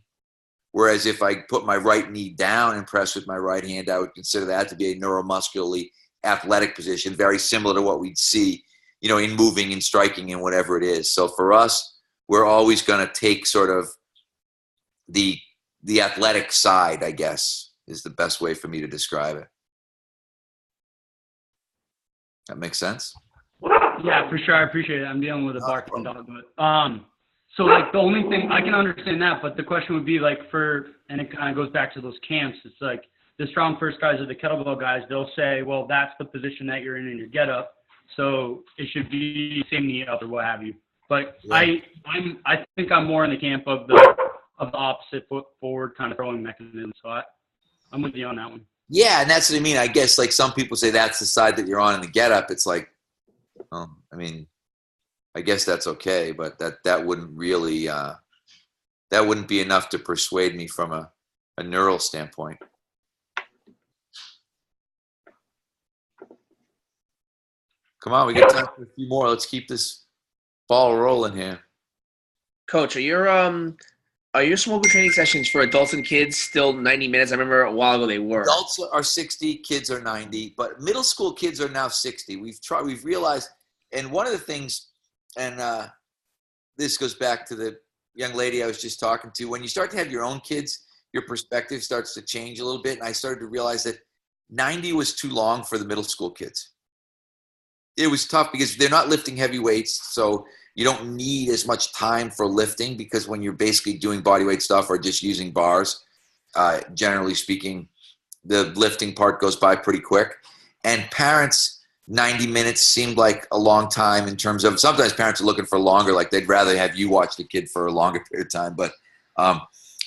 Whereas if I put my right knee down and press with my right hand, I would consider that to be a neuromuscularly athletic position, very similar to what we'd see, in moving and striking and whatever it is. So for us, we're always going to take sort of the athletic side, I guess, is the best way for me to describe it. That makes sense? Yeah, for sure. I appreciate it. I'm dealing with a barking dog. But, so like the only thing I can understand that, but the question would be like and it kind of goes back to those camps. It's like the strong first guys or the kettlebell guys, they'll say, well, that's the position that you're in your get up. So it should be same knee up or what have you. But yeah. I think I'm more in the camp of the opposite foot forward kind of throwing mechanism. So I'm with you on that one. Yeah, and that's what I mean. I guess like some people say that's the side that you're on in the get up. It's like, I guess that's okay, but that wouldn't really that wouldn't be enough to persuade me from a neural standpoint. Come on, we got time for a few more. Let's keep this ball rolling here. Coach, are your smoker training sessions for adults and kids still 90 minutes? I remember a while ago they were. Adults are 60, kids are 90, but middle school kids are now 60. We've realized, and one of the things, and this goes back to the young lady I was just talking to, when you start to have your own kids, your perspective starts to change a little bit, and I started to realize that 90 was too long for the middle school kids. It was tough because they're not lifting heavy weights, so you don't need as much time for lifting, because when you're basically doing bodyweight stuff or just using bars, generally speaking, the lifting part goes by pretty quick. And parents, 90 minutes seemed like a long time in terms of, sometimes parents are looking for longer, like they'd rather have you watch the kid for a longer period of time. But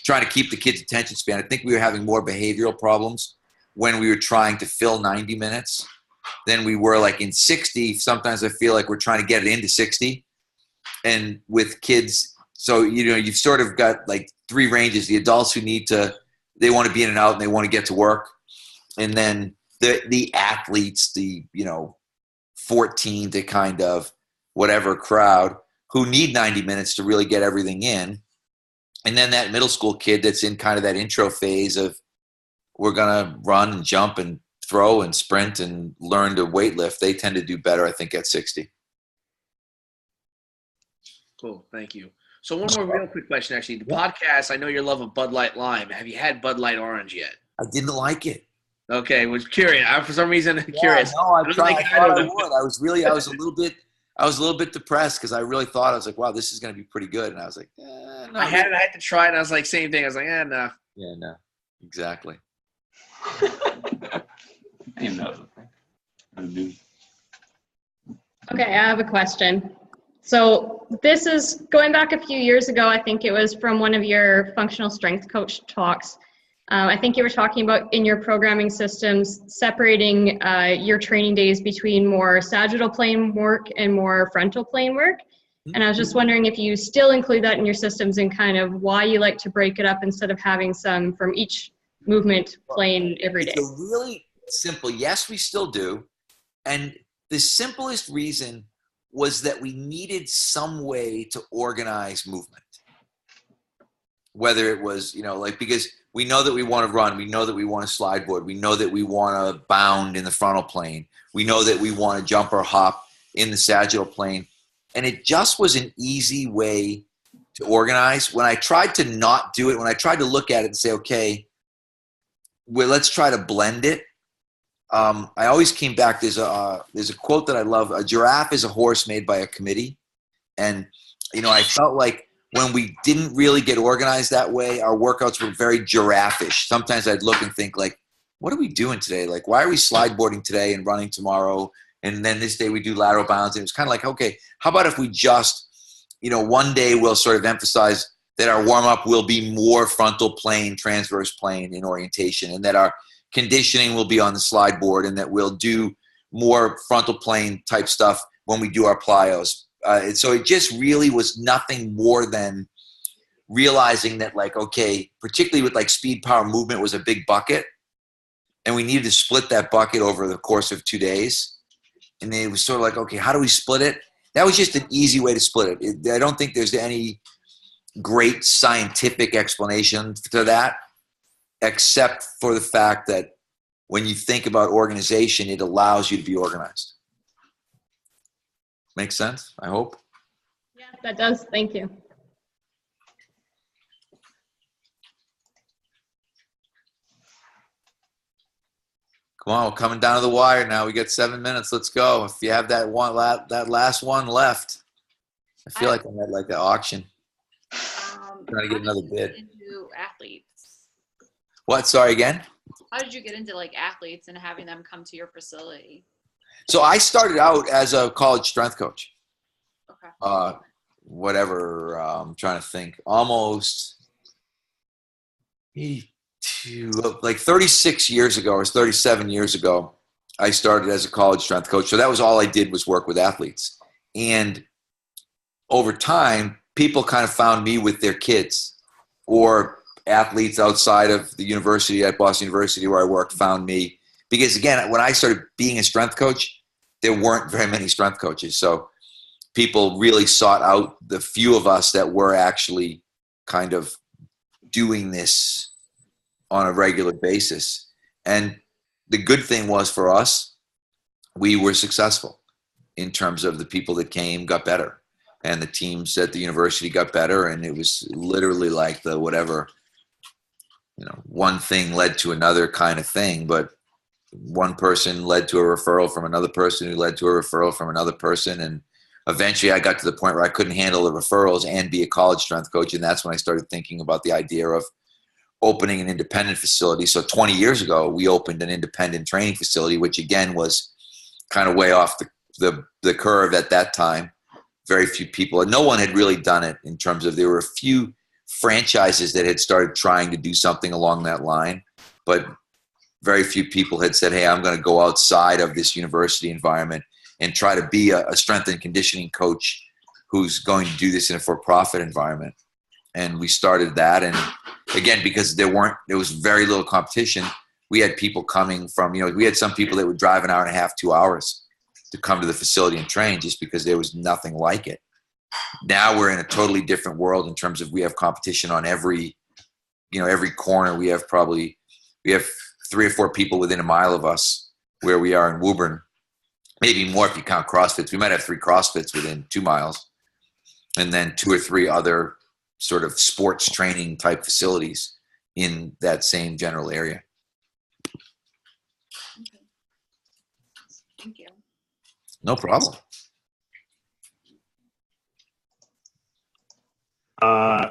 trying to keep the kid's attention span, I think we were having more behavioral problems when we were trying to fill 90 minutes than we were like in 60. Sometimes I feel like we're trying to get it into 60. And with kids, so, you've sort of got like three ranges: the adults who they want to be in and out and they want to get to work. And then the athletes, the, 14 to kind of whatever crowd who need 90 minutes to really get everything in. And then that middle school kid that's in kind of that intro phase of, we're going to run and jump and throw and sprint and learn to weight lift. They tend to do better, I think, at 60. Cool. Thank you. So one more real quick question, actually. The podcast, I know your love of Bud Light Lime. Have you had Bud Light Orange yet? I didn't like it. Okay. Was curious. For some reason, curious. No, I thought I would. I was a little bit depressed because I really thought, I was like, wow, this is going to be pretty good. And I was like, no. I had to try it. And I was like, same thing. I was like, no. Yeah, no. Exactly. Okay, I have a question. So this is going back a few years ago. I think it was from one of your functional strength coach talks. I think you were talking about in your programming systems, separating your training days between more sagittal plane work and more frontal plane work. And I was just wondering if you still include that in your systems and kind of why you like to break it up instead of having some from each movement plane every day. It's a really simple, yes, we still do. And the simplest reason was that we needed some way to organize movement. Whether it was, because we know that we want to run, we know that we want to slide board, we know that we want to bound in the frontal plane, we know that we want to jump or hop in the sagittal plane. And it just was an easy way to organize. When I tried to not do it, when I tried to look at it and say, okay, well, let's try to blend it. I always came back. There's a quote that I love. A giraffe is a horse made by a committee. And, I felt like when we didn't really get organized that way, our workouts were very giraffe-ish. Sometimes I'd look and think like, what are we doing today? Like, why are we slide boarding today and running tomorrow? And then this day we do lateral bounds. And it was kind of like, okay, how about if we just, one day we'll sort of emphasize that our warm-up will be more frontal plane, transverse plane in orientation, and that our conditioning will be on the slide board, and that we'll do more frontal plane type stuff when we do our plyos. And so it just really was nothing more than realizing that, like, okay, particularly with like speed, power, movement was a big bucket, and we needed to split that bucket over the course of 2 days. And it was sort of like, okay, how do we split it? That was just an easy way to split it. I don't think there's any great scientific explanation to that, except for the fact that when you think about organization, it allows you to be organized. Makes sense, I hope? Yeah, that does. Thank you. Come on, we're coming down to the wire now. We got 7 minutes. Let's go. If you have that last one left, I feel like I'm at like the auction. Trying to get another bid. Into athletes. What? Sorry, again? How did you get into like athletes and having them come to your facility? So I started out as a college strength coach. Okay. I'm trying to think. Almost like 36 years ago or 37 years ago, I started as a college strength coach. So that was all I did, was work with athletes. And over time, people kind of found me with their kids, or athletes outside of the university, at Boston University where I worked, found me. Because again, when I started being a strength coach, there weren't very many strength coaches. So people really sought out the few of us that were actually kind of doing this on a regular basis. And the good thing was, for us, we were successful in terms of the people that came got better, and the teams at the university got better. And it was literally like the whatever, one thing led to another kind of thing. But one person led to a referral from another person, who led to a referral from another person. And eventually I got to the point where I couldn't handle the referrals and be a college strength coach. And that's when I started thinking about the idea of opening an independent facility. So 20 years ago, we opened an independent training facility, which again was kind of way off the curve at that time. Very few people, and no one had really done it in terms of, there were a few franchises that had started trying to do something along that line, but very few people had said, hey, I'm going to go outside of this university environment and try to be a strength and conditioning coach who's going to do this in a for-profit environment. And we started that. And again, because there was very little competition, we had people coming from, we had some people that would drive an hour and a half, 2 hours to come to the facility and train, just because there was nothing like it. Now we're in a totally different world in terms of, we have competition on every corner. We have 3 or 4 people within a mile of us where we are in Woburn. Maybe more if you count CrossFits. We might have 3 CrossFits within 2 miles, and then 2 or 3 other sort of sports training type facilities in that same general area. Okay. Thank you. No problem.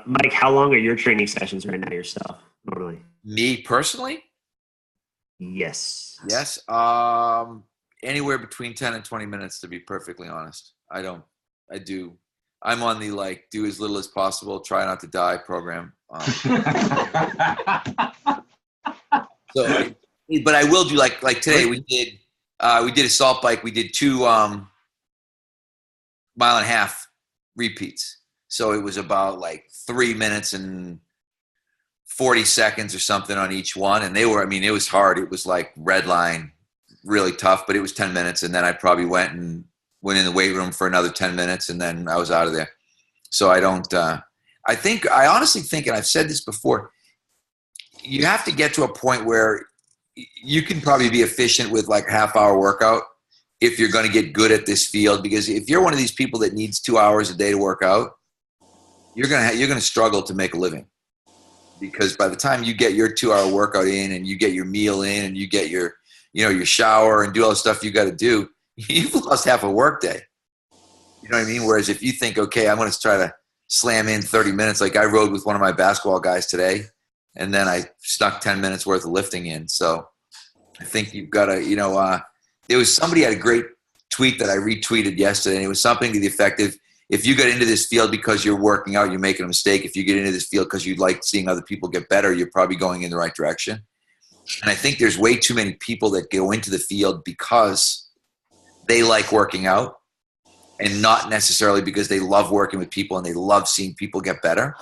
Mike, how long are your training sessions right now yourself, normally? Me personally? Yes. Yes. Anywhere between 10 and 20 minutes, to be perfectly honest. I'm on the do as little as possible, try not to die program. So, but I will do like today we did assault bike. We did 2 mile-and-a-half repeats. So it was about like 3 minutes and 40 seconds or something on each one. And they were, I mean, it was hard. It was like red line, really tough, but it was 10 minutes. And then I probably went in the weight room for another 10 minutes and then I was out of there. So I honestly think, and I've said this before, you have to get to a point where you can probably be efficient with like a half-hour workout if you're going to get good at this field. Because if you're one of these people that needs 2 hours a day to work out, you're going to struggle to make a living. Because by the time you get your 2-hour workout in and you get your meal in and you get your, your shower and do all the stuff you got to do, you've lost half a work day. You know what I mean? Whereas if you think, okay, I'm going to try to slam in 30 minutes, like I rode with one of my basketball guys today, and then I stuck 10 minutes worth of lifting in. So I think you've got to, there was somebody had a great tweet that I retweeted yesterday, and it was something to the effect of, if you get into this field because you're working out, you're making a mistake. If you get into this field because you like seeing other people get better, you're probably going in the right direction. And I think there's way too many people that go into the field because they like working out and not necessarily because they love working with people and they love seeing people get better.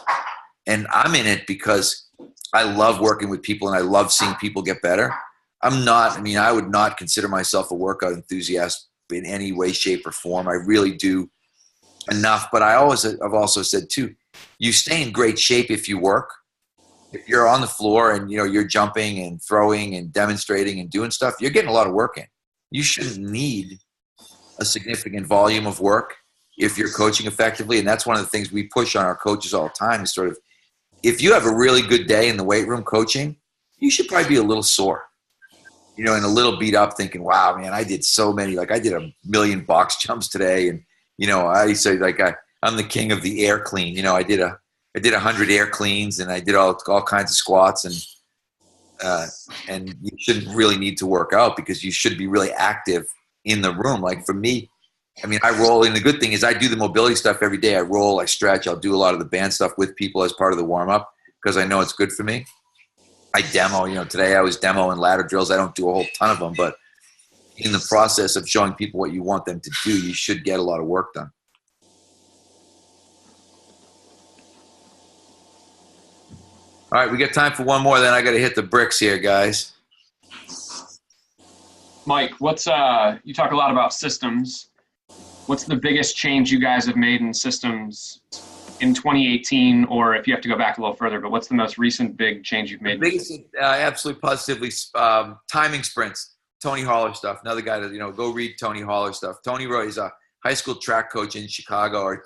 And I'm in it because I love working with people and I love seeing people get better. I would not consider myself a workout enthusiast in any way, shape, or form. I really do enough, but I've also said too, you stay in great shape if you work. If you're on the floor and you're jumping and throwing and demonstrating and doing stuff, you're getting a lot of work in. You shouldn't need a significant volume of work if you're coaching effectively, and that's one of the things we push on our coaches all the time is sort of, if you have a really good day in the weight room coaching, you should probably be a little sore, and a little beat up, thinking, wow, man, I did so many, like I did 1 million box jumps today, and I say like I'm the king of the air clean. I did 100 air cleans and I did all kinds of squats and you shouldn't really need to work out because you should be really active in the room. Like for me, I roll, and the good thing is I do the mobility stuff every day. I roll, I stretch, I'll do a lot of the band stuff with people as part of the warm up because I know it's good for me. I demo, today I was demoing ladder drills. I don't do a whole ton of them, but in the process of showing people what you want them to do, you should get a lot of work done. All right, we got time for one more, then I got to hit the bricks here, guys. Mike, you talk a lot about systems. What's the biggest change you guys have made in systems in 2018, or if you have to go back a little further, but what's the most recent big change you've made? The biggest, absolutely positively, timing sprints. Tony Holler stuff. Another guy that, go read Tony Holler stuff. Tony Roy is a high school track coach in Chicago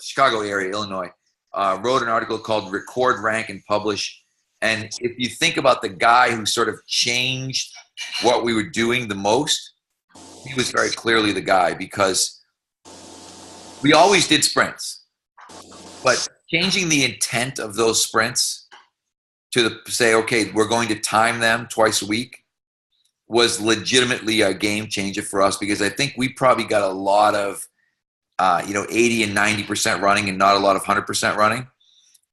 area, Illinois. Wrote an article called Record, Rank, and Publish. And if you think about the guy who sort of changed what we were doing the most, he was very clearly the guy, because we always did sprints, but changing the intent of those sprints to say, okay, we're going to time them twice a week, was legitimately a game changer for us, because I think we probably got a lot of, 80 and 90% running and not a lot of 100% running.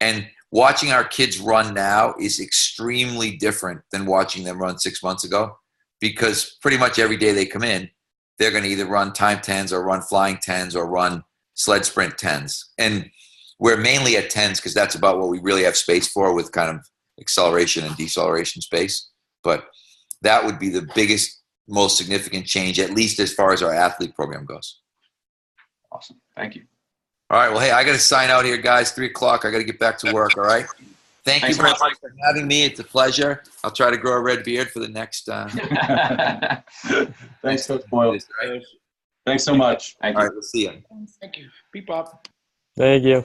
And watching our kids run now is extremely different than watching them run 6 months ago, because pretty much every day they come in, they're going to either run time 10s or run flying 10s or run sled sprint 10s. And we're mainly at 10s because that's about what we really have space for, with kind of acceleration and deceleration space. But that would be the biggest, most significant change, at least as far as our athlete program goes. Awesome. Thank you. All right. Well, hey, I got to sign out here, guys. 3:00. I got to get back to work. All right. Thanks you very much for having me. It's a pleasure. I'll try to grow a red beard for the next. Thanks, Coach Boyle. Thanks so much. All right. We'll see you. Thank you. Beep up. Thank you.